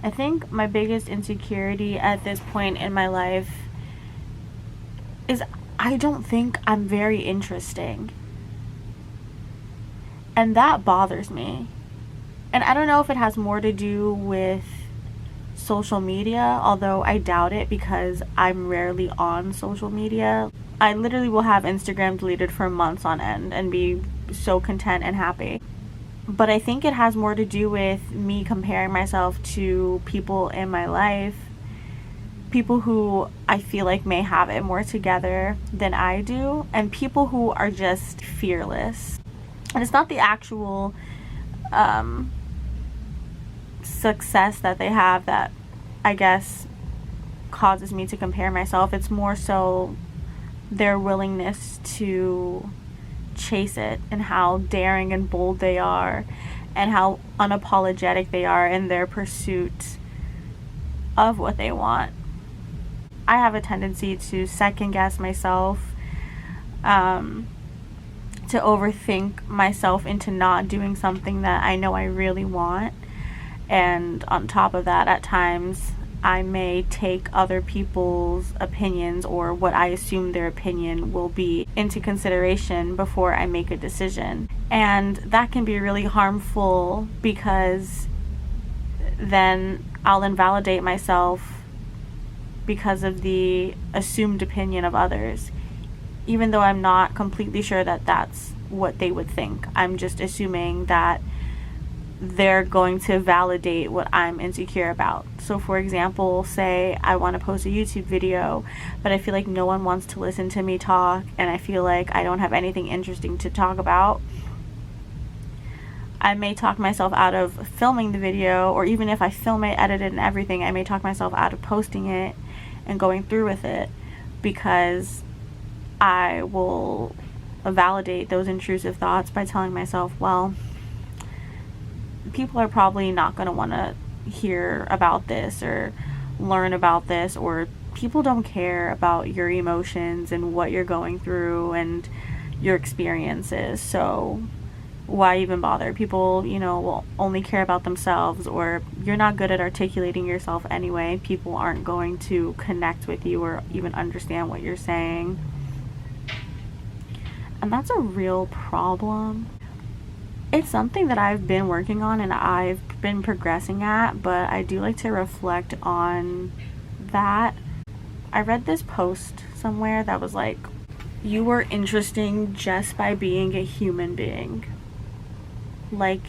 I think my biggest insecurity at this point in my life is I don't think I'm very interesting. And that bothers me. And I don't know if it has more to do with social media, although I doubt it because I'm rarely on social media. I literally will have Instagram deleted for months on end and be so content and happy. But I think it has more to do with me comparing myself to people in my life, people who I feel like may have it more together than I do, and people who are just fearless. And it's not the actual success that they have that I guess causes me to compare myself. It's more so their willingness to chase it and how daring and bold they are and how unapologetic they are in their pursuit of what they want. I have a tendency to second guess myself, to overthink myself into not doing something that I know I really want. And on top of that, at times, I may take other people's opinions or what I assume their opinion will be into consideration before I make a decision. And that can be really harmful because then I'll invalidate myself because of the assumed opinion of others, even though I'm not completely sure that that's what they would think. I'm just assuming that they're going to validate what I'm insecure about. So for example, say I want to post a YouTube video, but I feel like no one wants to listen to me talk, and I feel like I don't have anything interesting to talk about. I may talk myself out of filming the video, or even if I film it, edit it, and everything, I may talk myself out of posting it and going through with it because I will validate those intrusive thoughts by telling myself, well, people are probably not going to want to hear about this or learn about this, or people don't care about your emotions and what you're going through and your experiences, so why even bother? People, will only care about themselves, or you're not good at articulating yourself anyway. People aren't going to connect with you or even understand what you're saying. And that's a real problem. It's something that I've been working on and I've been progressing at, but I do like to reflect on that. I read this post somewhere that was like, you were interesting just by being a human being. Like,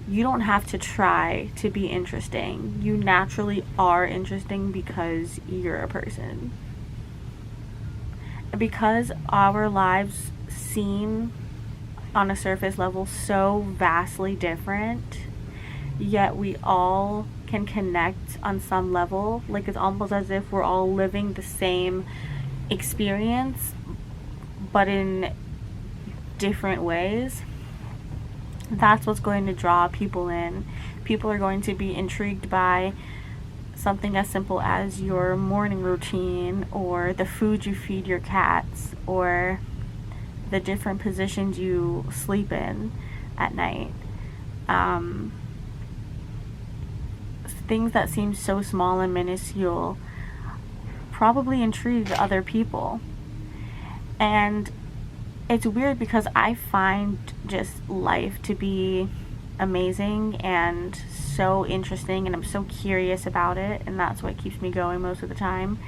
you don't have to try to be interesting. You naturally are interesting because you're a person. Because our lives seem on a surface level so vastly different, yet we all can connect on some level. Like, it's almost as if we're all living the same experience but in different ways. That's what's going to draw people in. People are going to be intrigued by something as simple as your morning routine, or the food you feed your cats, or the different positions you sleep in at night. Things that seem so small and minuscule probably intrigue other people. And it's weird because I find just life to be amazing and so interesting, and I'm so curious about it, and that's what keeps me going most of the time.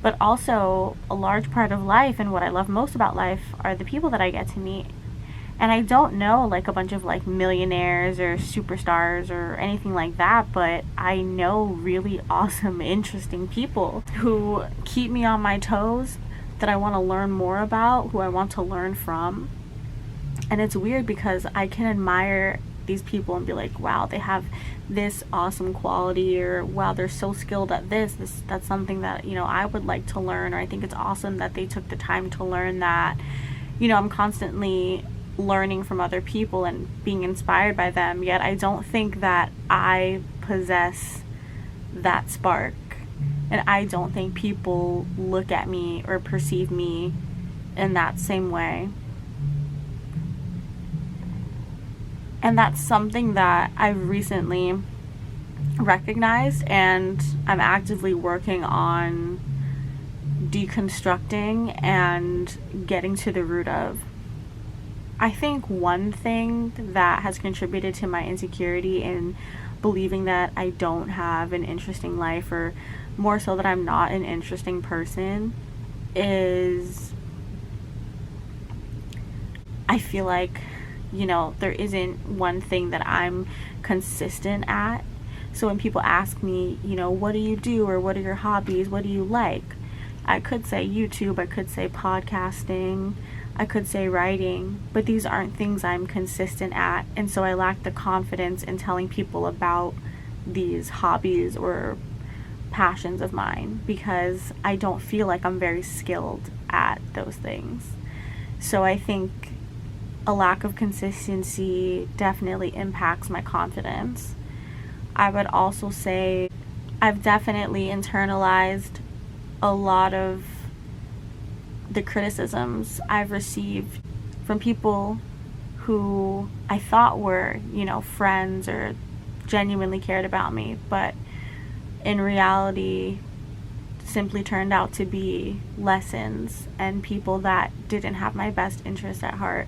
But also, a large part of life and what I love most about life are the people that I get to meet. And I don't know like a bunch of like millionaires or superstars or anything like that, but I know really awesome, interesting people who keep me on my toes, that I want to learn more about, who I want to learn from. And it's weird because I can admire these people and be like, wow, they have this awesome quality, or wow, they're so skilled at this, that's something that I would like to learn, or I think it's awesome that they took the time to learn that. I'm constantly learning from other people and being inspired by them, yet I don't think that I possess that spark, and I don't think people look at me or perceive me in that same way. And that's something that I've recently recognized, and I'm actively working on deconstructing and getting to the root of. I think one thing that has contributed to my insecurity in believing that I don't have an interesting life, or more so that I'm not an interesting person, is I feel like, there isn't one thing that I'm consistent at. So when people ask me, what do you do, or what are your hobbies, what do you like? I could say YouTube, I could say podcasting, I could say writing, but these aren't things I'm consistent at, and so I lack the confidence in telling people about these hobbies or passions of mine because I don't feel like I'm very skilled at those things. So I think a lack of consistency definitely impacts my confidence. I would also say I've definitely internalized a lot of the criticisms I've received from people who I thought were, friends or genuinely cared about me, but in reality simply turned out to be lessons and people that didn't have my best interest at heart.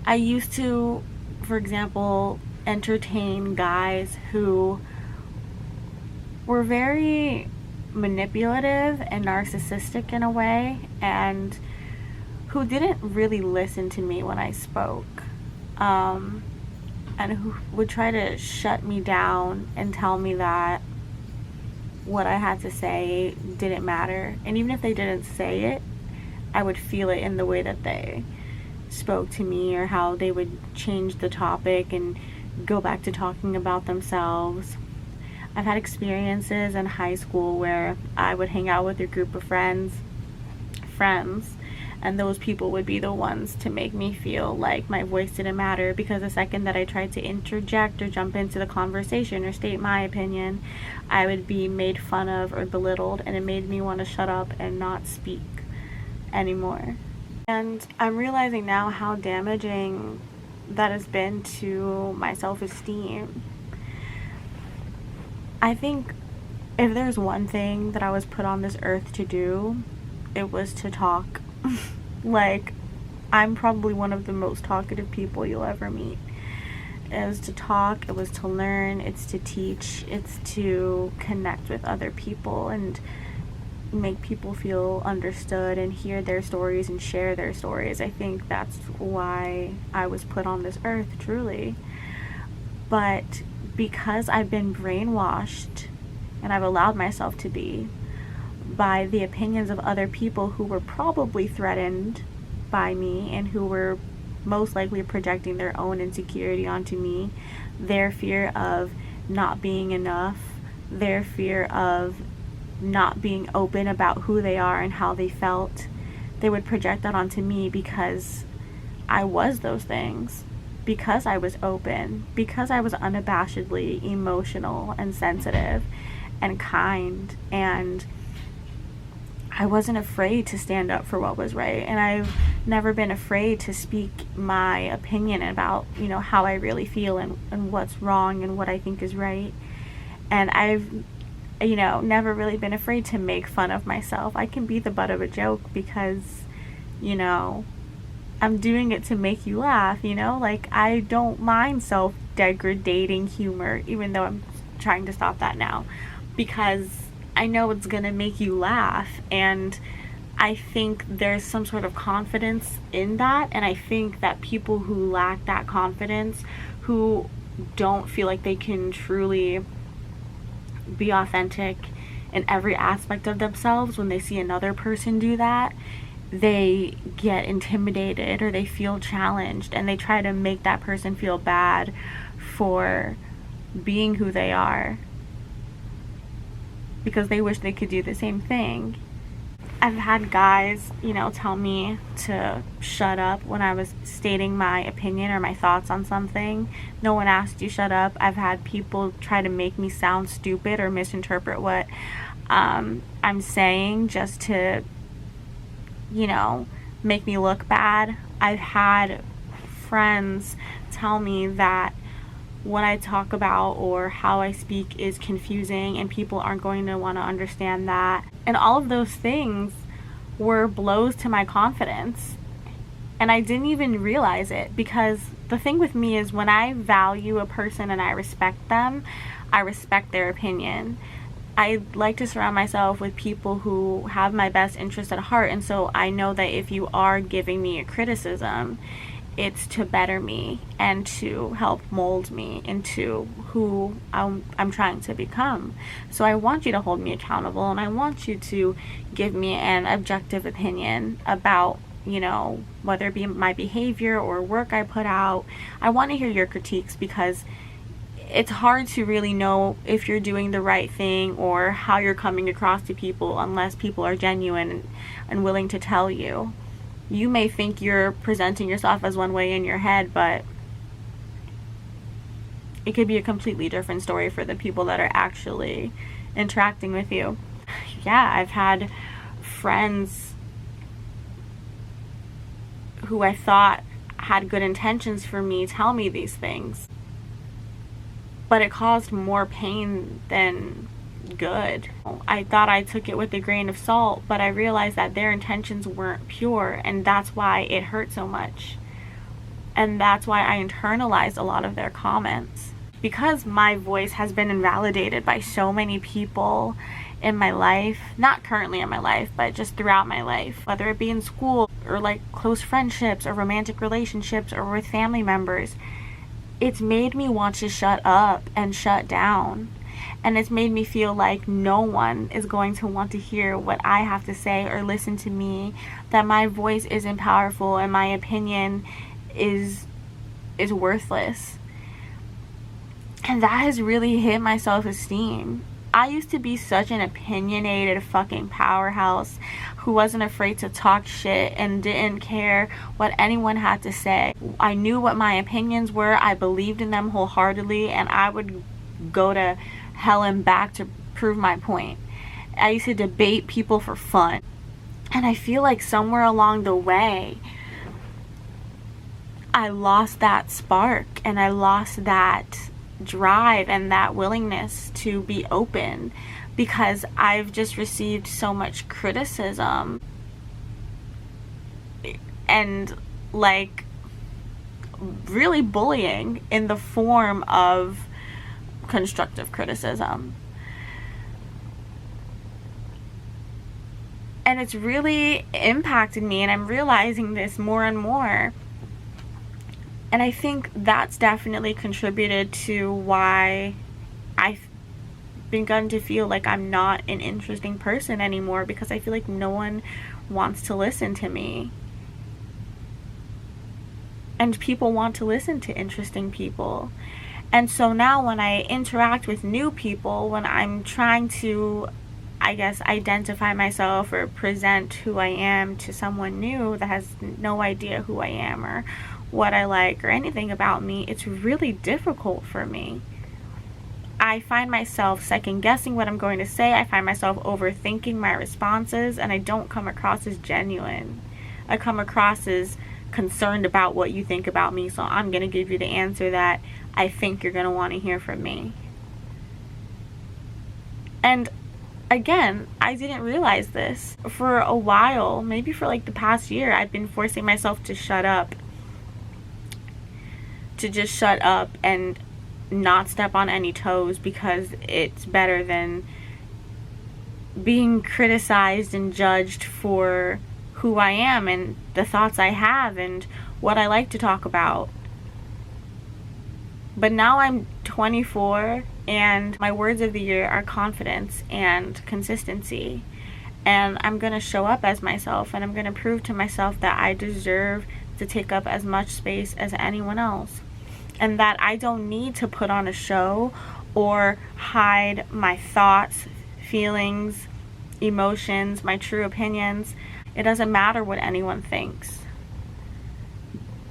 I used to, for example, entertain guys who were very manipulative and narcissistic in a way, and who didn't really listen to me when I spoke, and who would try to shut me down and tell me that what I had to say didn't matter. And even if they didn't say it, I would feel it in the way that they spoke to me, or how they would change the topic and go back to talking about themselves. I've had experiences in high school where I would hang out with a group of friends, and those people would be the ones to make me feel like my voice didn't matter, because the second that I tried to interject or jump into the conversation or state my opinion, I would be made fun of or belittled, and it made me want to shut up and not speak anymore. And I'm realizing now how damaging that has been to my self-esteem. I think if there's one thing that I was put on this earth to do, it was to talk. Like, I'm probably one of the most talkative people you'll ever meet. It was to talk, it was to learn, it's to teach, it's to connect with other people and make people feel understood and hear their stories and share their stories. I think that's why I was put on this earth, truly. But because I've been brainwashed, and I've allowed myself to be, by the opinions of other people who were probably threatened by me and who were most likely projecting their own insecurity onto me, their fear of not being enough, their fear of not being open about who they are and how they felt, they would project that onto me because I was those things. Because I was open, because I was unabashedly emotional and sensitive and kind, and I wasn't afraid to stand up for what was right, and I've never been afraid to speak my opinion about, how I really feel and what's wrong and what I think is right. And I've, never really been afraid to make fun of myself. I can be the butt of a joke because, I'm doing it to make you laugh, like I don't mind self-degrading humor, even though I'm trying to stop that now, because I know it's gonna make you laugh, and I think there's some sort of confidence in that, and I think that people who lack that confidence, who don't feel like they can truly be authentic in every aspect of themselves, when they see another person do that, they get intimidated or they feel challenged, and they try to make that person feel bad for being who they are because they wish they could do the same thing. I've had guys, tell me to shut up when I was stating my opinion or my thoughts on something. No one asked you shut up. I've had people try to make me sound stupid or misinterpret what I'm saying just to make me look bad. I've had friends tell me that what I talk about or how I speak is confusing and people aren't going to want to understand that. And all of those things were blows to my confidence. And I didn't even realize it, because the thing with me is when I value a person and I respect them, I respect their opinion. I like to surround myself with people who have my best interest at heart, and so I know that if you are giving me a criticism, it's to better me and to help mold me into who I'm trying to become. So I want you to hold me accountable, and I want you to give me an objective opinion about, you know, whether it be my behavior or work I put out. I want to hear your critiques, because it's hard to really know if you're doing the right thing or how you're coming across to people unless people are genuine and willing to tell you. You may think you're presenting yourself as one way in your head, but it could be a completely different story for the people that are actually interacting with you. Yeah, I've had friends who I thought had good intentions for me tell me these things, but it caused more pain than good. I thought I took it with a grain of salt, but I realized that their intentions weren't pure, and that's why it hurt so much. And that's why I internalized a lot of their comments. Because my voice has been invalidated by so many people in my life, not currently in my life, but just throughout my life, whether it be in school or like close friendships or romantic relationships or with family members, it's made me want to shut up and shut down. And it's made me feel like no one is going to want to hear what I have to say or listen to me, that my voice isn't powerful and my opinion is worthless. And that has really hit my self-esteem. I used to be such an opinionated fucking powerhouse who wasn't afraid to talk shit and didn't care what anyone had to say. I knew what my opinions were, I believed in them wholeheartedly, and I would go to hell and back to prove my point. I used to debate people for fun. And I feel like somewhere along the way, I lost that spark and I lost that drive and that willingness to be open, because I've just received so much criticism and like really bullying in the form of constructive criticism. And it's really impacted me, and I'm realizing this more and more. And I think that's definitely contributed to why I've begun to feel like I'm not an interesting person anymore, because I feel like no one wants to listen to me. And people want to listen to interesting people. And so now when I interact with new people, when I'm trying to, I guess, identify myself or present who I am to someone new that has no idea who I am or what I like or anything about me, it's really difficult for me. I find myself second guessing what I'm going to say. I find myself overthinking my responses, and I don't come across as genuine. I come across as concerned about what you think about me, so I'm going to give you the answer that I think you're going to want to hear from me. And again, I didn't realize this. For a while, maybe for like the past year, I've been forcing myself to shut up. To just shut up and not step on any toes, because it's better than being criticized and judged for who I am and the thoughts I have and what I like to talk about. But now I'm 24, and my words of the year are confidence and consistency. And I'm going to show up as myself, and I'm going to prove to myself that I deserve to take up as much space as anyone else. And that I don't need to put on a show or hide my thoughts, feelings, emotions, my true opinions. It doesn't matter what anyone thinks.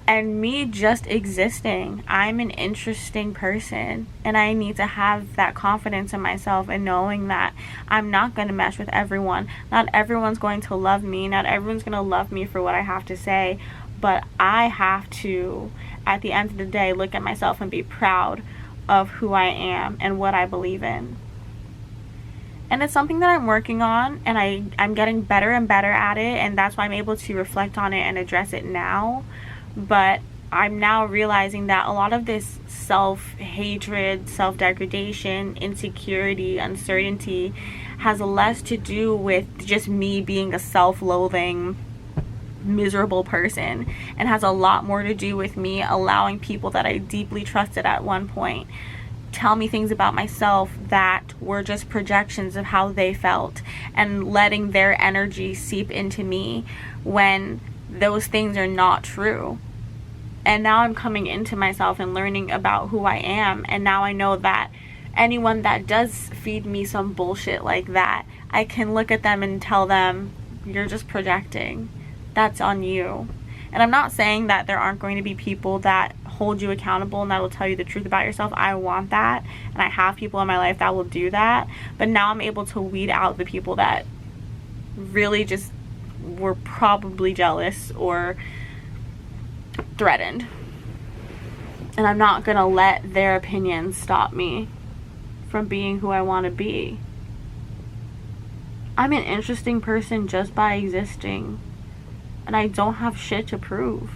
And me just existing, I'm an interesting person, and I need to have that confidence in myself and knowing that I'm not going to mesh with everyone. Not everyone's going to love me. Not everyone's going to love me for what I have to say. But I have to, at the end of the day, look at myself and be proud of who I am and what I believe in. And it's something that I'm working on, and I'm getting better and better at it, and that's why I'm able to reflect on it and address it now. But I'm now realizing that a lot of this self-hatred, self-degradation, insecurity, uncertainty has less to do with just me being a self-loathing, miserable person, and has a lot more to do with me allowing people that I deeply trusted at one point tell me things about myself that were just projections of how they felt, and letting their energy seep into me when those things are not true. And now I'm coming into myself and learning about who I am, and now I know that anyone that does feed me some bullshit like that, I can look at them and tell them, you're just projecting. That's on you. And I'm not saying that there aren't going to be people that hold you accountable and that will tell you the truth about yourself. I want that, and I have people in my life that will do that. But now I'm able to weed out the people that really just were probably jealous or threatened. And I'm not gonna let their opinions stop me from being who I want to be. I'm an interesting person just by existing, and I don't have shit to prove.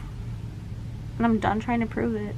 And I'm done trying to prove it.